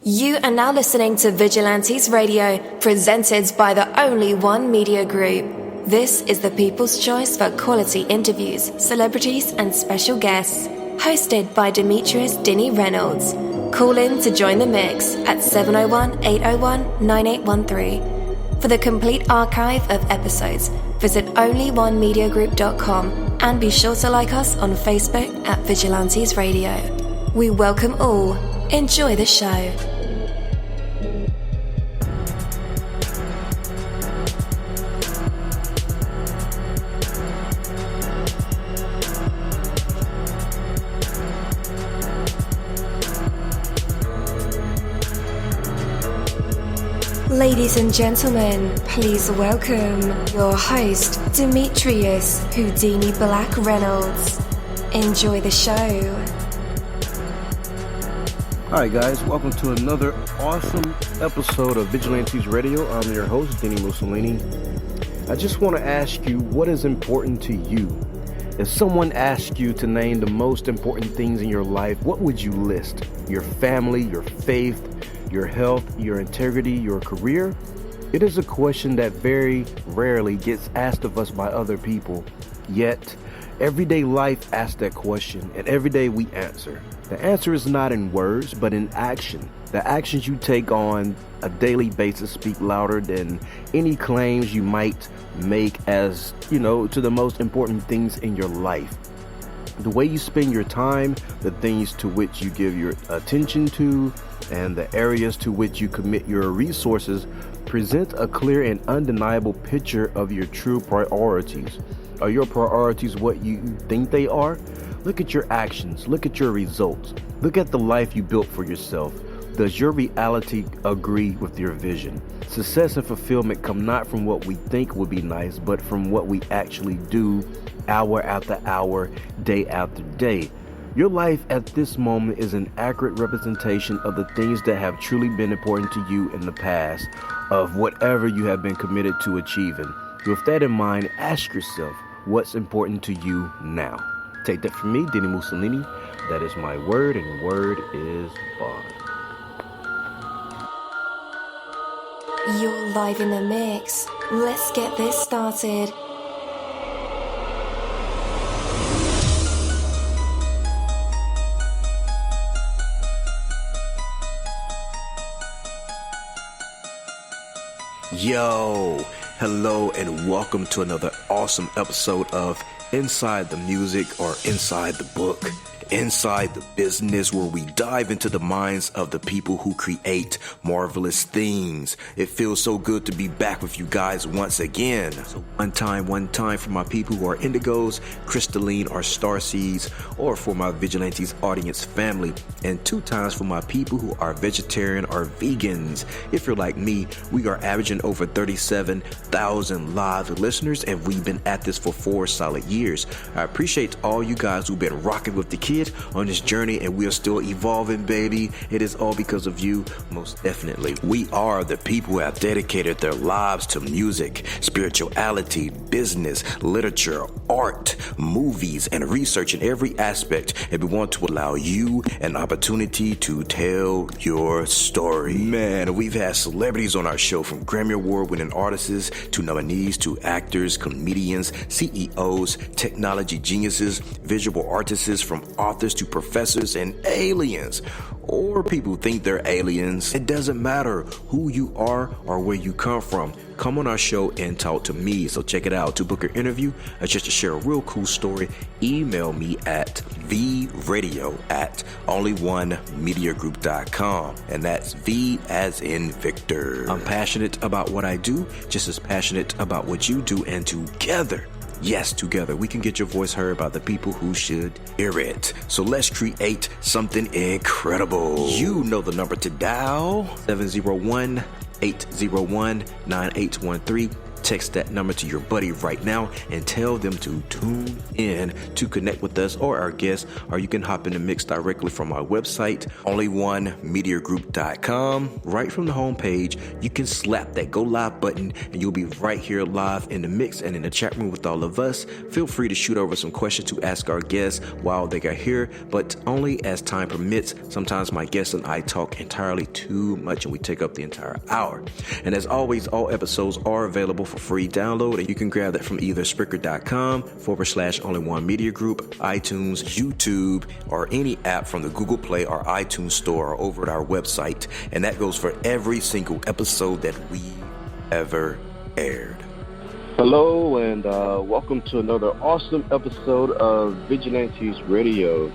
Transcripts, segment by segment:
You are now listening to Vigilantes Radio, presented by the Only One Media Group. This is the people's choice for quality interviews, celebrities, and special guests. Hosted by Demetrius Dini Reynolds. Call in to join the mix at 701-801-9813. For the complete archive of episodes, visit onlyonemediagroup.com and be sure to like us on Facebook at Vigilantes Radio. We welcome all. Enjoy the show. Ladies and gentlemen, please welcome your host, Demetrius Houdini Black Reynolds. Enjoy the show. Hi guys, welcome to another awesome episode of Vigilantes Radio. I'm your host, dini-mussolini. I just want to ask you, what is important to you? If someone asked you to name the most important things in your life, what would you list? Your family, your faith, your health, your integrity, your career? It is a question that very rarely gets asked of us by other people. Yet, everyday life asks that question, and every day we answer. The answer is not in words, but in action. The actions you take on a daily basis speak louder than any claims you might make as, to the most important things in your life. The way you spend your time, the things to which you give your attention to, and the areas to which you commit your resources present a clear and undeniable picture of your true priorities. Are your priorities what you think they are? Look at your actions. Look at your results. Look at the life you built for yourself. Does your reality agree with your vision? Success and fulfillment come not from what we think would be nice, but from what we actually do hour after hour, day after day. Your life at this moment is an accurate representation of the things that have truly been important to you in the past, of whatever you have been committed to achieving. With that in mind, ask yourself, what's important to you now? Take that from me, dini-mussolini. That is my word, and word is bond. You're live in the mix. Let's get this started. Yo, hello and welcome to another awesome episode of Inside the Music, or Inside the Book, Inside the Business, where we dive into the minds of the people who create marvelous things. It feels so good to be back with you guys once again. So one time for my people who are indigos, crystalline, or starseeds, or for my Vigilantes audience family, and 2 times for my people who are vegetarian or vegans. If you're like me, we are averaging over 37,000 live listeners, and we've been at this for 4 solid years. I appreciate all you guys who've been rocking with the kid on this journey, and we are still evolving, baby. It is all because of you, most definitely. We are the people who have dedicated their lives to music, spirituality, business, literature, art, movies, and research in every aspect, and we want to allow you an opportunity to tell your story. Man, we've had celebrities on our show, from Grammy Award-winning artists to nominees to actors, comedians, CEOs, technology geniuses, visual artists, from authors to professors and aliens, or people who think they're aliens. It doesn't matter who you are or where you come from. Come on our show and talk to me. So check it out. To book your interview or just to share a real cool story, email me at vradio@onlyonemediagroup.com, and that's V as in Victor. I'm passionate about what I do, just as passionate about what you do, and together, yes, together, we can get your voice heard by the people who should hear it. So let's create something incredible. You know the number to dial, 701-801-9813. text that number to your buddy right now and tell them to tune in to connect with us or our guests, or you can hop in the mix directly from our website, onlyonemediagroup.com. Right from the homepage, you can slap that go live button and you'll be right here live in the mix and in the chat room with all of us. Feel free to shoot over some questions to ask our guests while they are here, but only as time permits. Sometimes my guests and I talk entirely too much and we take up the entire hour. And as always, all episodes are available for free download, and you can grab that from either Spreaker.com/onlyonemediagroup, iTunes, YouTube, or any app from the Google Play or iTunes Store, or over at our website. And that goes for every single episode that we ever aired. Hello, and welcome to another awesome episode of Vigilantes Radio.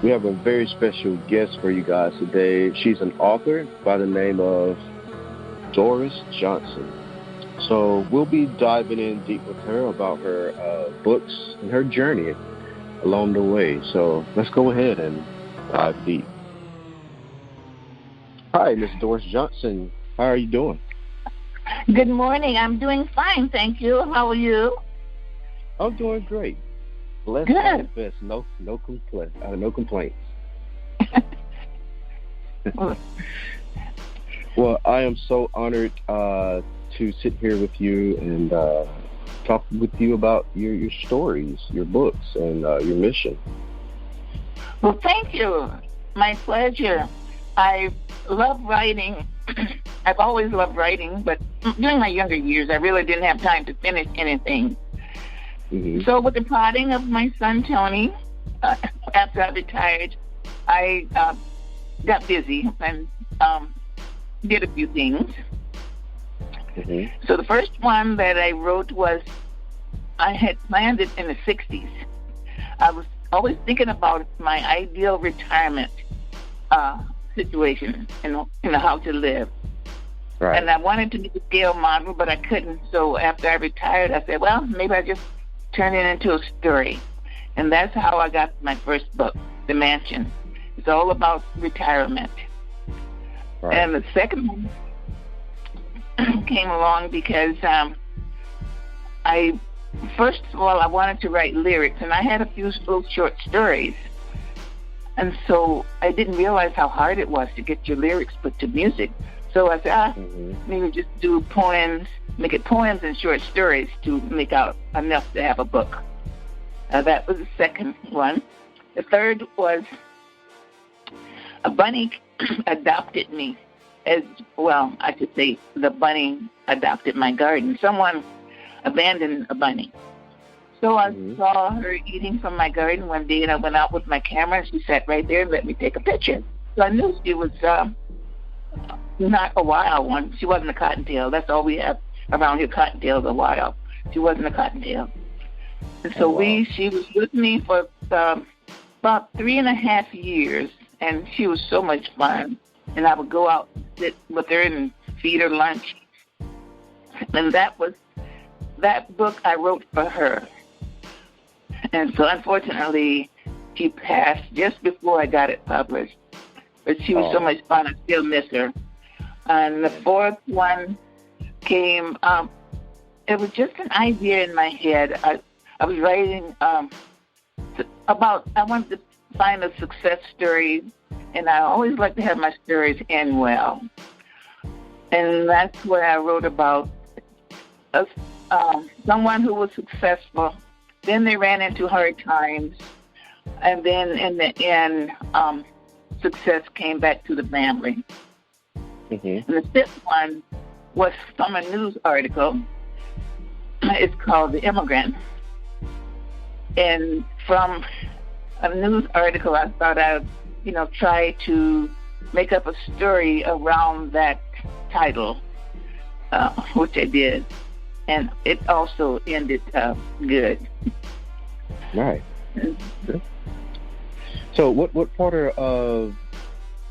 We have a very special guest for you guys today. She's an author by the name of Doris Johnson. So we'll be diving in deep with her about her books and her journey along the way. So let's go ahead and dive deep. Hi, Miss Doris Johnson. How are you doing? Good morning. I'm doing fine, thank you. How are you? I'm doing great. Blessed Good. and best. No complaints. Well, I am so honored to sit here with you and talk with you about your stories, your books, and your mission. Well, thank you. My pleasure. I love writing. I've always loved writing, but during my younger years, I really didn't have time to finish anything. Mm-hmm. So with the prodding of my son, Tony, after I retired, I got busy and did a few things. Mm-hmm. So the first one that I wrote was, I had planned it in the 60s. I was always thinking about my ideal retirement situation and how to live. Right. And I wanted to do a scale model, but I couldn't. So after I retired, I said, well, maybe I just turn it into a story. And that's how I got my first book, The Mansion. It's all about retirement. Right. And the second one came along because first of all, I wanted to write lyrics, and I had a few little short stories. And so I didn't realize how hard it was to get your lyrics put to music. So I said, maybe just do poems, make it poems and short stories to make out enough to have a book. That was the second one. The third was a bunny adopted me. As well, I should say the bunny adopted my garden. Someone abandoned a bunny. So I saw her eating from my garden one day, and I went out with my camera, and she sat right there and let me take a picture. So I knew she was not a wild one. She wasn't a cottontail. That's all we have around here, cottontails are wild. She wasn't a cottontail. And so she was with me for about 3.5 years, and she was so much fun. And I would go out and sit with her and feed her lunch. And that book I wrote for her. And so unfortunately, she passed just before I got it published. But she was so much fun, I still miss her. And the fourth one came, it was just an idea in my head. I was writing about, I wanted to find a success story, and I always like to have my stories end well. And that's where I wrote about someone who was successful. Then they ran into hard times, and then in the end, success came back to the family. Mm-hmm. And the fifth one was from a news article. It's called The Immigrant. And from a news article, I thought I'd, try to make up a story around that title, which I did. And it also ended good. Right. Good. So what part of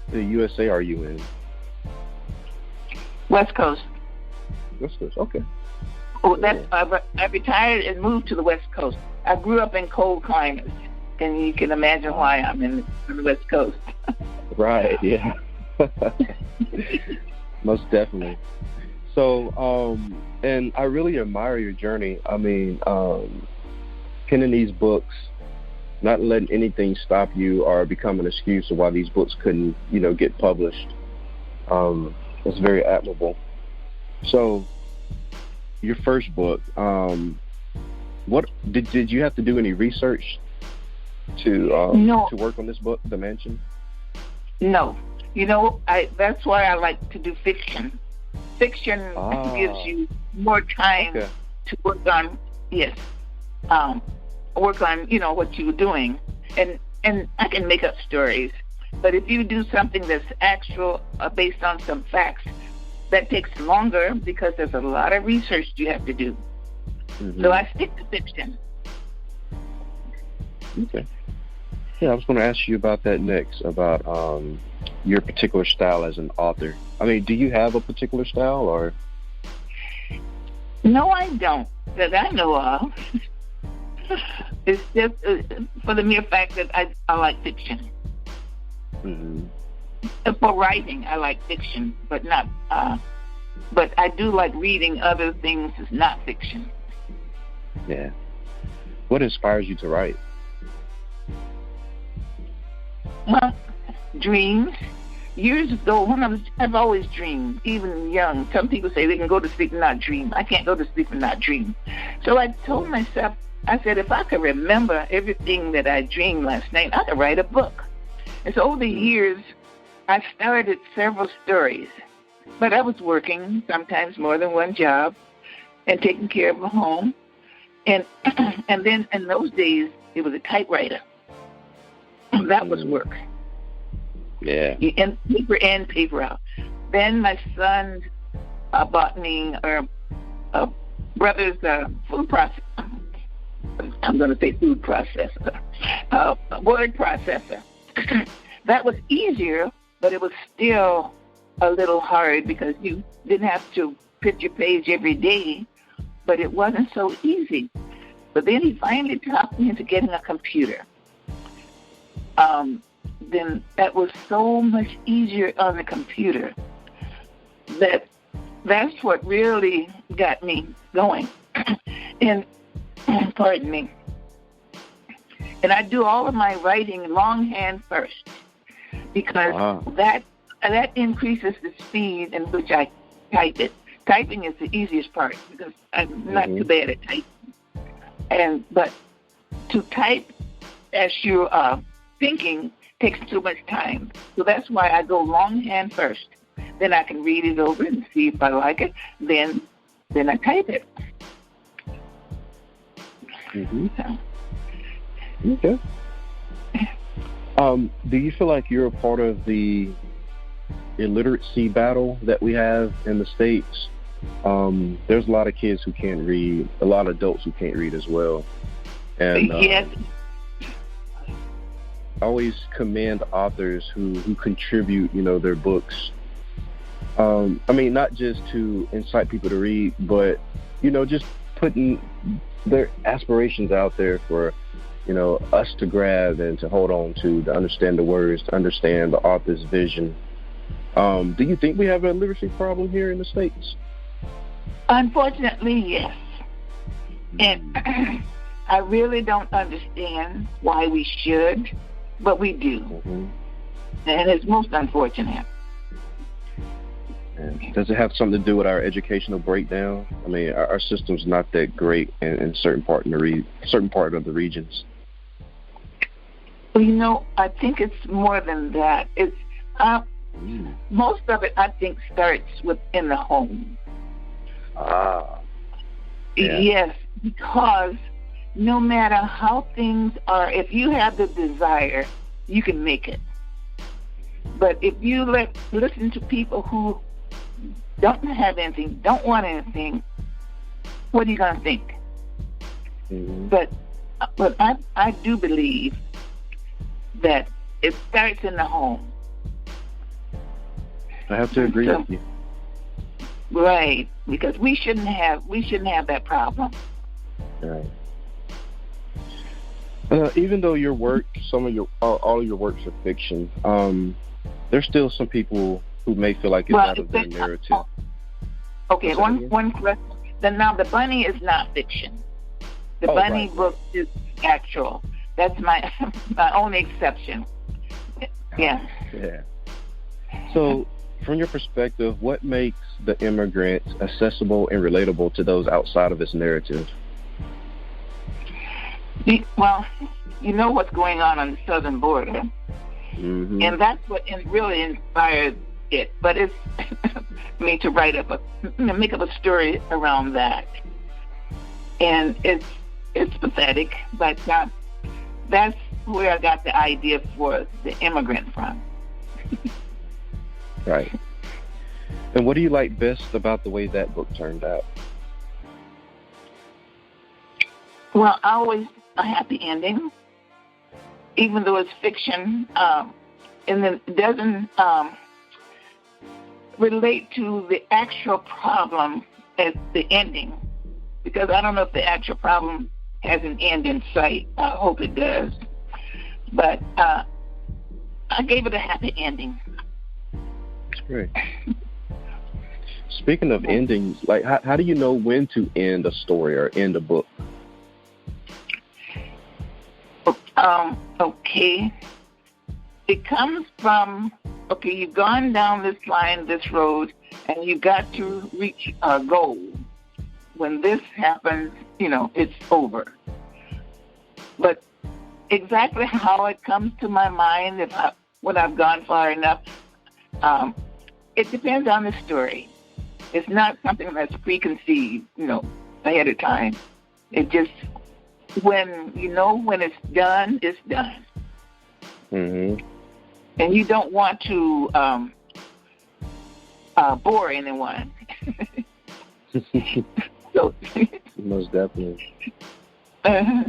the USA are you in? West Coast. West Coast, okay. Oh, I retired and moved to the West Coast. I grew up in cold climates, and you can imagine why I'm in the West Coast. Right, yeah. Most definitely. So, and I really admire your journey. I mean, penning these books, not letting anything stop you or become an excuse of why these books couldn't, get published. It's very admirable. So, your first book, what did you have to do any research to work on this book, The Mansion? No. That's why I like to do fiction. Fiction gives you more time to work on, what you were doing. And I can make up stories. But if you do something that's actual, based on some facts, that takes longer because there's a lot of research you have to do. Mm-hmm. So I stick to fiction. Okay. Yeah, I was going to ask you about that next, about your particular style as an author. I mean, do you have a particular style, or? No, I don't, that I know of. It's just for the mere fact that I like fiction. Mm-hmm. For writing, I like fiction, but not. But I do like reading other things that's not fiction. Yeah. What inspires you to write? Well, dreams. Years ago, I've always dreamed, even young. Some people say they can go to sleep and not dream. I can't go to sleep and not dream. So I told myself, I said, if I could remember everything that I dreamed last night, I could write a book. And so over the years, I started several stories. But I was working, sometimes more than one job, and taking care of a home. And then in those days, it was a typewriter. That was work. Yeah. And paper out. Then my son bought me a brother's food processor. I'm going to say food processor. Word processor. That was easier, but it was still a little hard because you didn't have to print your page every day, but it wasn't so easy. But then he finally talked me into getting a computer. Then that was so much easier on the computer that's what really got me going. And pardon me. And I do all of my writing longhand first because that increases the speed in which I type it. Typing is the easiest part because I'm not too bad at typing. But to type as you're thinking takes too much time. So that's why I go longhand first. Then I can read it over and see if I like it. Then I type it. Mm-hmm. Okay. Do you feel like you're a part of the illiteracy battle that we have in the States? There's a lot of kids who can't read, a lot of adults who can't read as well. And yes. I always commend authors who contribute, their books. I mean, not just to incite people to read, but, just putting their aspirations out there for, us to grab and to hold on to understand the words, to understand the author's vision. Do you think we have a literacy problem here in the States? Unfortunately, yes. And I really don't understand why we should, but we do. Mm-hmm. And it's most unfortunate. And does it have something to do with our educational breakdown? I mean, our system's not that great in certain part of the regions. Well, I think it's more than that. It's most of it, I think, starts within the home. Yeah. Yes, because no matter how things are, if you have the desire, you can make it. But if you listen to people who don't have anything, don't want anything, what are you going to think? Mm-hmm. But I do believe that it starts in the home. I have to agree with you. Right, because we shouldn't have that problem. Right. Even though your work, all of your works are fiction, there's still some people who may feel like it's out of their narrative. Okay, one question. Now, the bunny is not fiction. The bunny book is actual. That's my only exception. Yeah. Yeah. So, from your perspective, what makes The Immigrant accessible and relatable to those outside of its narrative? Well, you know what's going on the southern border. Mm-hmm. And that's what really inspired it. But it's me to make up a story around that. And it's pathetic, but that's where I got the idea for The Immigrant from. Right. And what do you like best about the way that book turned out? Well, always a happy ending, even though it's fiction, and then it doesn't relate to the actual problem at the ending, because I don't know if the actual problem has an end in sight. I hope it does. But I gave it a happy ending. That's great. Speaking of endings, like how do you know when to end a story or end a book? Okay. It comes from, you've gone down this line, this road, and you got to reach a goal. When this happens, it's over. But exactly how it comes to my mind, when I've gone far enough, it depends on the story. It's not something that's preconceived, ahead of time. It just, when it's done, it's done. Mm-hmm. And you don't want to bore anyone. So, most definitely. Uh-huh.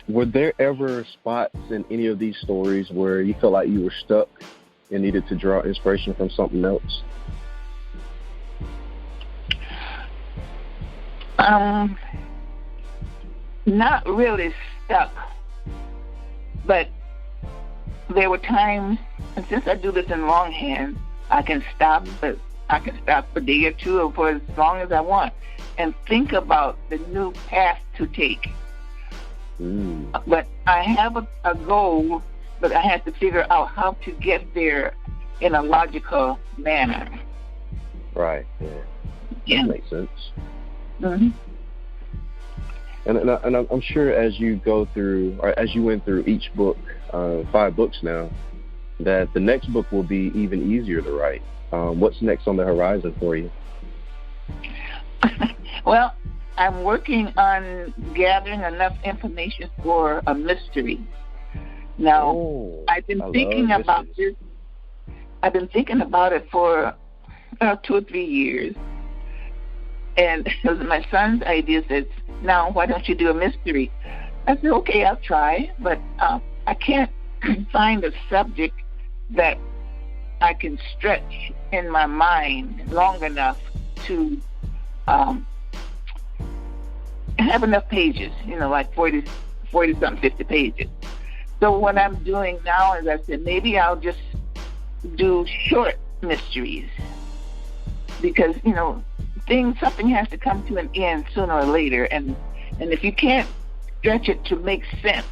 Were there ever spots in any of these stories where you felt like you were stuck and needed to draw inspiration from something else? Not really stuck, but there were times, and since I do this in longhand, I can stop for a day or two or for as long as I want and think about the new path to take. But I have a goal, but I have to figure out how to get there in a logical manner. Right. Yeah. That makes sense. Mm-hmm. And I'm sure as you go through, or as you went through each book, 5 books now, that the next book will be even easier to write. What's next on the horizon for you? Well, I'm working on gathering enough information for a mystery. Now, I've been thinking about this. I've been thinking about it for 2 or 3 years. And my son's idea says, now, why don't you do a mystery? I said, okay, I'll try, but I can't find a subject that I can stretch in my mind long enough to have enough pages, like 40-something, 50 pages. So what I'm doing now is I said, maybe I'll just do short mysteries because, something has to come to an end sooner or later, and if you can't stretch it to make sense,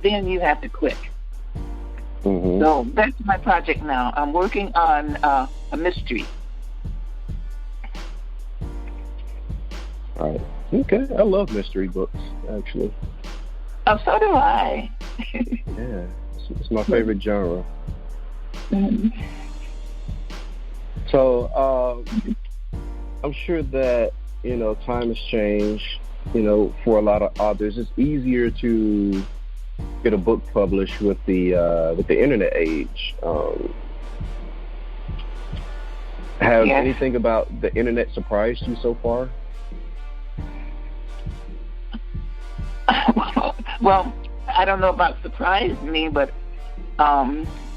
then you have to quit. Mm-hmm. So that's my project now. I'm working on a mystery. All right. Okay. I love mystery books, actually. Oh, so do I. Yeah. It's my favorite genre. Mm-hmm. So, I'm sure that, time has changed, for a lot of authors. It's easier to get a book published with the internet age. Has anything about the internet surprised you so far? Well, I don't know about surprised me, but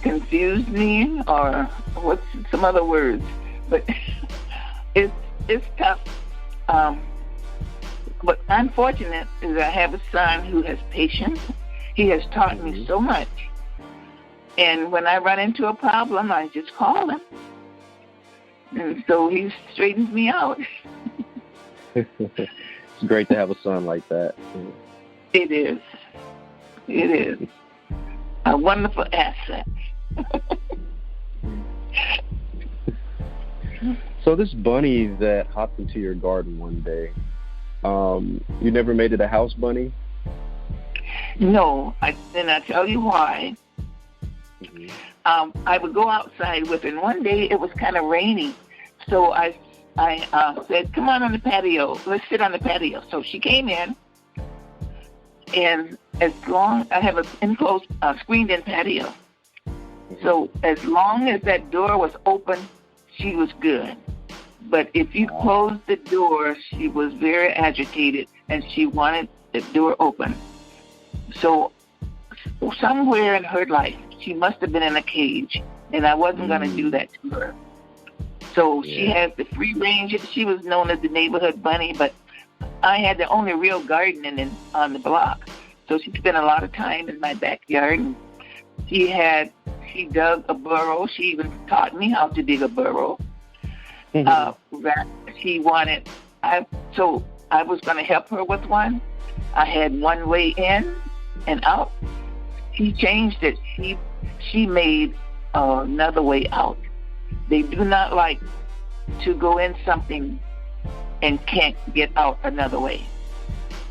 confused me, or what's some other words. But it's tough. But I'm fortunate is I have a son who has patience. He has taught me so much. And when I run into a problem, I just call him. And so he straightens me out. It's great to have a son like that. It is. It is. A wonderful asset. So this bunny that hopped into your garden one day, you never made it a house bunny? No, and I'll tell you why. Mm-hmm. I would go outside with her, and one day it was kind of rainy. So I said, come on the patio. Let's sit on the patio. So she came in, and as long I have an enclosed, screened-in patio. So as long as that door was open, she was good. But if you closed the door, she was very agitated, and she wanted the door open. So somewhere in her life, she must have been in a cage, and I wasn't going to do that to her. So she has the free range. She was known as the neighborhood bunny, but I had the only real garden on the block. So she spent a lot of time in my backyard. And she dug a burrow. She even taught me how to dig a burrow. She wanted. So I was going to help her with one. I had one way in and out. She changed it. She made another way out. They do not like to go in something and can't get out another way.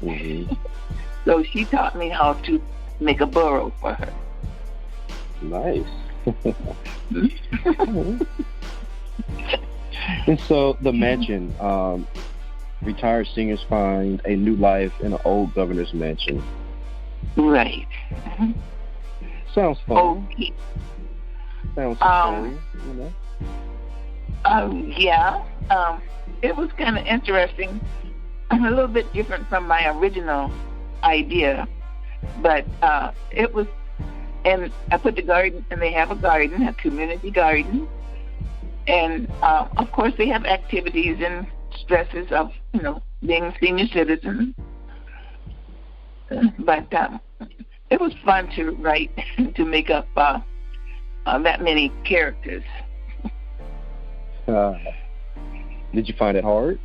Mm-hmm. So she taught me how to make a burrow for her. Nice. And so the mansion, retired singers find a new life in an old governor's mansion. Right. Sounds fun. Okay. Sounds familiar, you know. It was kind of interesting. A little bit different from my original idea, but it was. And I put the garden, and they have a garden, a community garden, and of course they have activities and stresses of being senior citizens. But it was fun to write, to make up that many characters. Did you find it hard?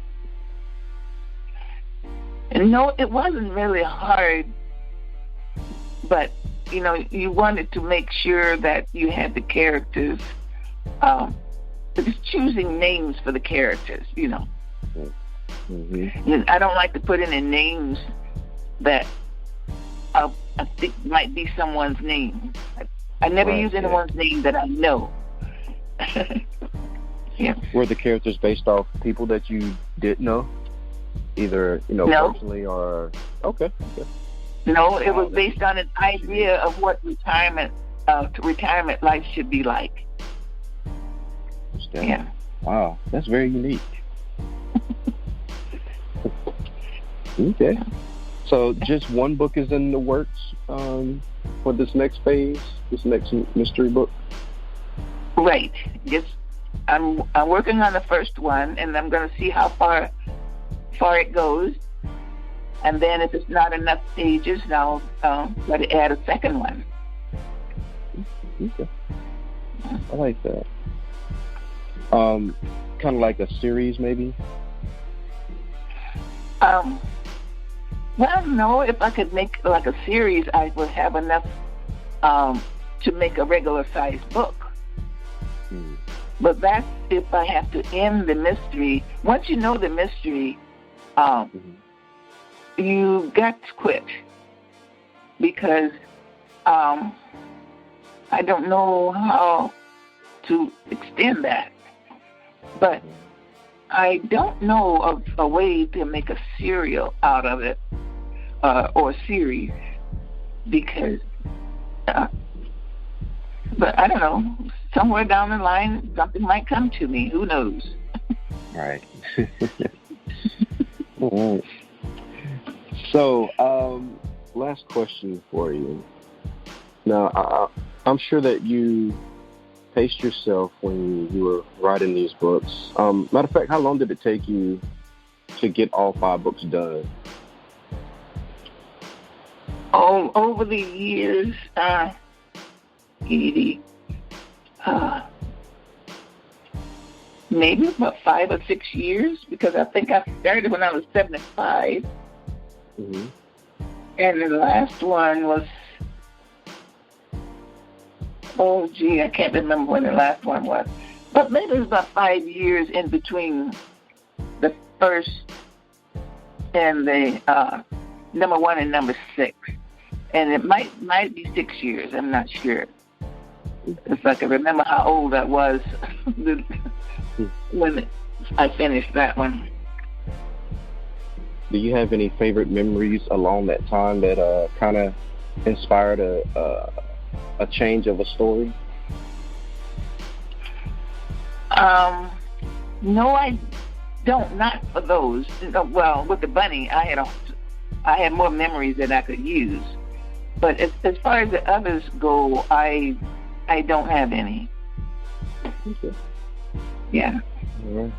No, it wasn't really hard, but you wanted to make sure that you had the characters, just choosing names for the characters, Mm-hmm. I don't like to put in the names that I think might be someone's name. I never use anyone's name that I know. Yeah. Were the characters based off people that you did know? Either, No. personally or... Okay. No, it was based on an idea of what retirement life should be like. Understand. Yeah. Wow, that's very unique. Okay. So just one book is in the works for this next phase, this next mystery book? Right. Yes. I'm working on the first one, and I'm going to see how far it goes. And then if it's not enough pages, I'll let it add a second one. Okay. I like that. Kind of like a series, maybe? Well, no. If I could make like a series, I would have enough to make a regular-sized book. But that's if I have to end the mystery. Once you know the mystery, you got to quit, because I don't know how to extend that. But I don't know of a way to make a serial out of it, or a series, because but I don't know, somewhere down the line something might come to me. Who knows? Right. All right. So, last question for you. Now, I'm sure that you paced yourself when you were writing these books. Matter of fact, how long did it take you to get all 5 books done? Oh, over the years, maybe about 5 or 6 years, because I think I started when I was 75. Mm-hmm. And the last one was, I can't remember when the last one was. But maybe it was about 5 years in between the first and the number 1 and number 6. And it might be 6 years, I'm not sure. If I can remember how old I was when I finished that one. Do you have any favorite memories along that time that kind of inspired a change of a story? No, I don't. Not for those. Well, with the bunny, I had more memories that I could use. But as far as the others go, I don't have any. Okay. Yeah. All right.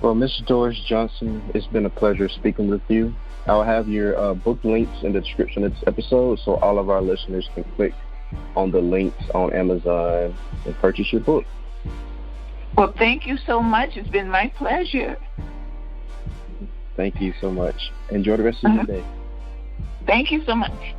Well, Miss Doris Johnson, it's been a pleasure speaking with you. I'll have your book links in the description of this episode, so all of our listeners can click on the links on Amazon and purchase your book. Well, thank you so much. It's been my pleasure. Thank you so much. Enjoy the rest of your day. Thank you so much.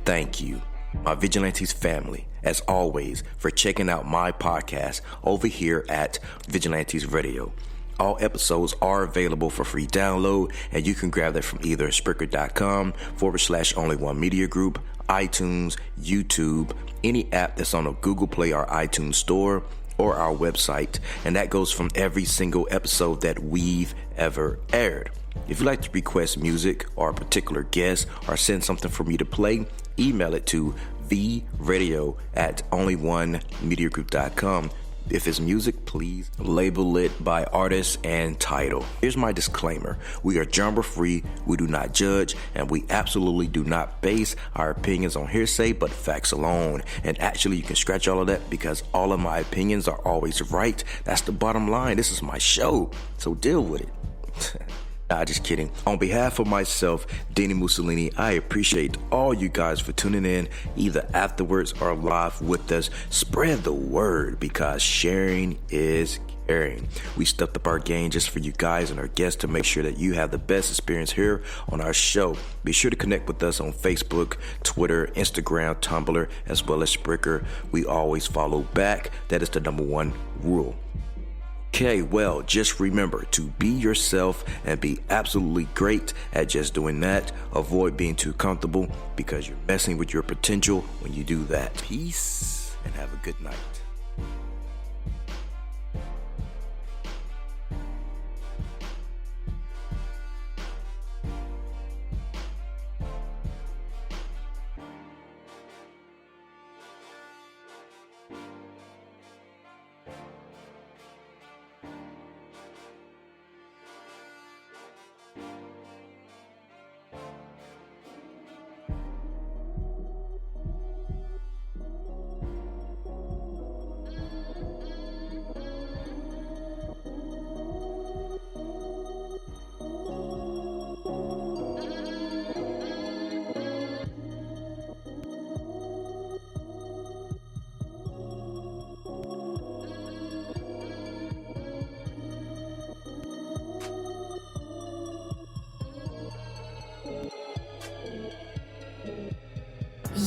Thank you, my Vigilantes family, as always, for checking out my podcast over here at Vigilantes Radio. All episodes are available for free download, and you can grab that from either Spreaker.com/only1mediagroup, iTunes, YouTube, any app that's on a Google Play or iTunes store, or our website. And that goes from every single episode that we've ever aired. If you'd like to request music or a particular guest or send something for me to play, email it to vradio@only1mediagroup.com. If it's music, please label it by artist and title. Here's my disclaimer. We are genre free, we do not judge, and we absolutely do not base our opinions on hearsay but facts alone. And actually, you can scratch all of that because all of my opinions are always right. That's the bottom line. This is my show, so deal with it. Nah, just kidding. On behalf of myself, dini-mussolini, I appreciate all you guys for tuning in, either afterwards or live with us. Spread the word because sharing is caring. We stepped up our game just for you guys and our guests to make sure that you have the best experience here on our show. Be sure to connect with us on Facebook, Twitter, Instagram, Tumblr, as well as Spreaker. We always follow back. That is the number one rule. Okay, well, just remember to be yourself and be absolutely great at just doing that. Avoid being too comfortable because you're messing with your potential when you do that. Peace and have a good night.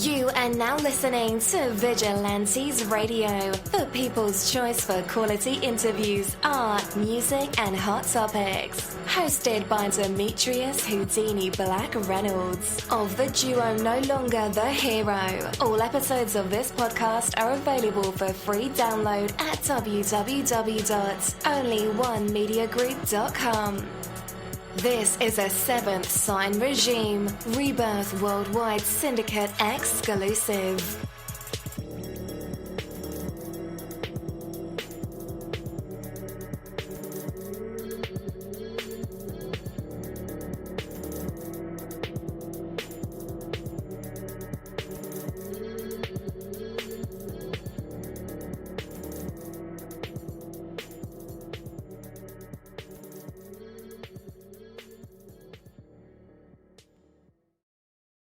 You are now listening to Vigilantes Radio, the people's choice for quality interviews, art, music, and hot topics. Hosted by Demetrius Houdini Black Reynolds of the duo No Longer the Hero. All episodes of this podcast are available for free download at www.onlyonemediagroup.com. This is a Seventh Sign Regime Rebirth Worldwide Syndicate exclusive.